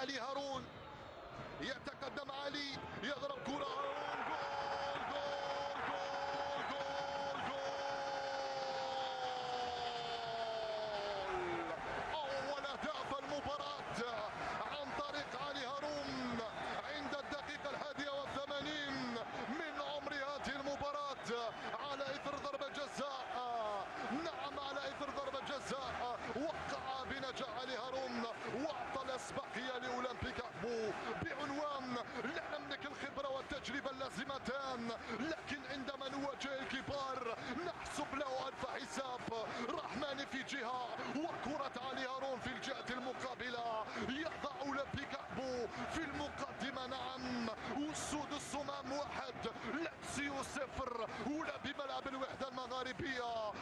علي هارون، يتقدم علي، يضرب كرة هارون، جول جول جول جول جول! أول أهداف المباراة عن طريق علي هارون عند الدقيقة 81 من عمر هذه المباراة، على إثر ضربة جزاء. نعم، على إثر ضربة جزاء وقع بنجاح علي هارون، وأعطى الأسبقية لأولمبيك أكبو بعنوان: لا نملك الخبرة والتجربة اللازمتان، لكن عندما نواجه الكبار نحسب له ألف حساب. رحماني في جهة وكرة علي هارون في الجهة المقابلة، يضع أولمبيك أكبو في المقدمة. نعم، أسود الصمام 1 لاتسيو 0، أولى بملعب الوحدة المغاربية.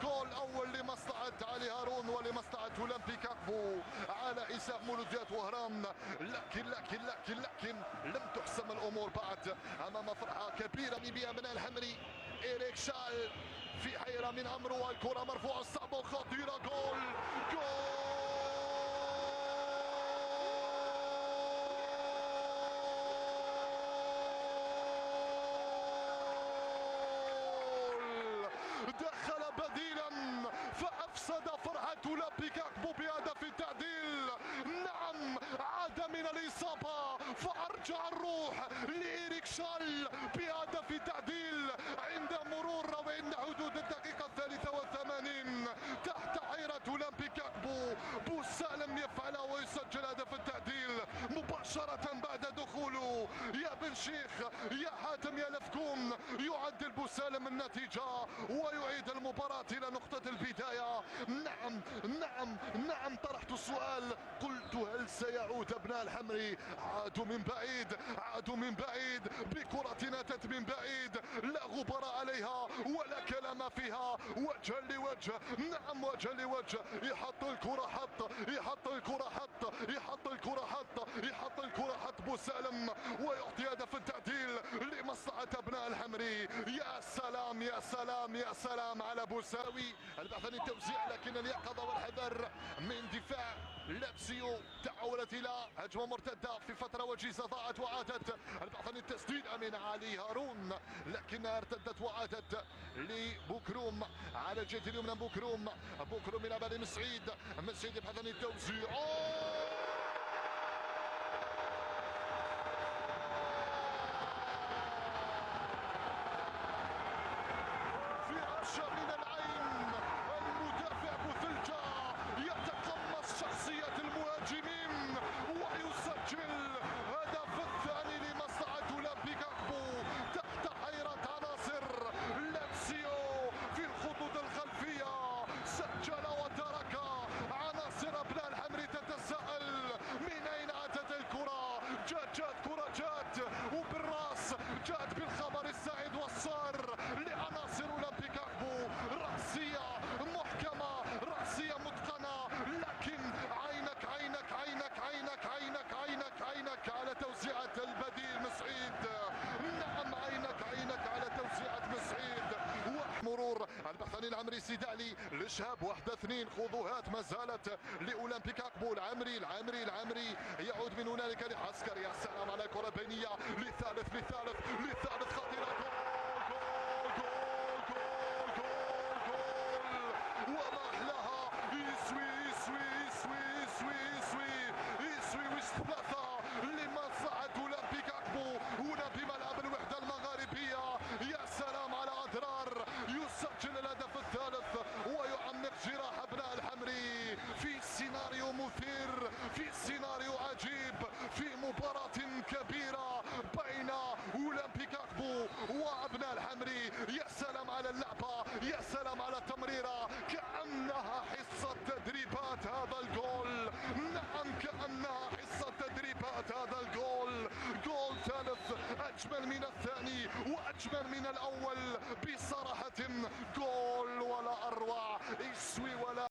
جول أول لمصلحة علي هارون ولمصلحة أولمبيك أكبو على حساب مولوديات وهران، لكن لم تحسم الأمور بعد أمام فرحة كبيرة لأبناء الحمري. إيريك شال في حيرة من أمره، والكرة مرفوعة صعبة وخطيرة. جول جول دخل بديلا فأفسد فرحة أولمبيك أكبو بهدف التعديل. نعم، عاد من الإصابة فأرجع الروح لإيريك شال بهدف التعديل عند مرور أو عند حدود الدقيقة 83 تحت حيرة أولمبيك أكبو. بوسالم يفعلها ويسجل هدف التعديل مباشرة بعد دخوله. يا بن شيخ، يا حاتم، يا لفكون، يعدل بوسالم النتيجة ويعيد المباراة إلى نقطة البداية. نعم، طرحت السؤال، قلت: هل سيعود أبناء الحمري؟ عادوا من بعيد بكرة أتت من بعيد، لا غبار عليها ولا كلام فيها، وجها لوجه. نعم، وجها لوجه. يحط الكرة حط بوسالم ويعطي هدف التعديل لمصلحة أبناء الحمري. يا سلام يا سلام يا سلام على بوساوي، البحث عن التوزيع، لكن اليقظة والحذر من دفاع لاتسيو تحولت إلى هجمة مرتدة في فترة وجيزة، ضاعت وعادت. البحث عن التسديد من علي هارون، لكنها ارتدت وعادت لبوكروم على الجهة اليمنى. بوكروم يلعب لمسعيد، مسعيد يبحث عن التوزيع. من العين المدافع بوثلجة يتقمص شخصية المهاجمين ويسجل هدف الثاني لمصلحة أولمبيك أكبو تحت حيرة عناصر لاتسيو في الخطوط الخلفية. سجل وترك عناصر أبناء الحمري تتساءل: من أين أتت الكرة؟ جات وبالراس، جات بالخبر السعيد والصار لعناصر أولمبيك أكبو. رأسية محكمة، رأسية متقنة، لكن عينك على توزيعة البديل مسعيد. نعم، عينك على توزيعة مسعيد. مرور البحث عن العمري سيدالي لشهاب 1-2. خطوات ما زالت لأولمبيك أكبو. العمري يعود من هنالك لعسكري. يا سلام على كرة بينية للثالث خطيرة. وما أحلاها. يسوي ثلاثة لمصلحة أولمبيك أكبو هنا بملعب الوحدة المغاربية. يا سلام على أضرار، يسجل الهدف الثالث ويعمق جراح أبناء الحمري في سيناريو مثير، في سيناريو عجيب، في مباراة كبيرة بين أولمبيك أكبو وأبناء الحمري. يا سلام على اللعبة، يا سلام على التمريرة، كأنها حصة تدريبات هذا الجول. نعم، كأنها حصة تدريبات هذا الجول. جول ثالث أجمل من الثاني وأجمل من الأول بصراحة. جول ولا أروع. يسوي ولا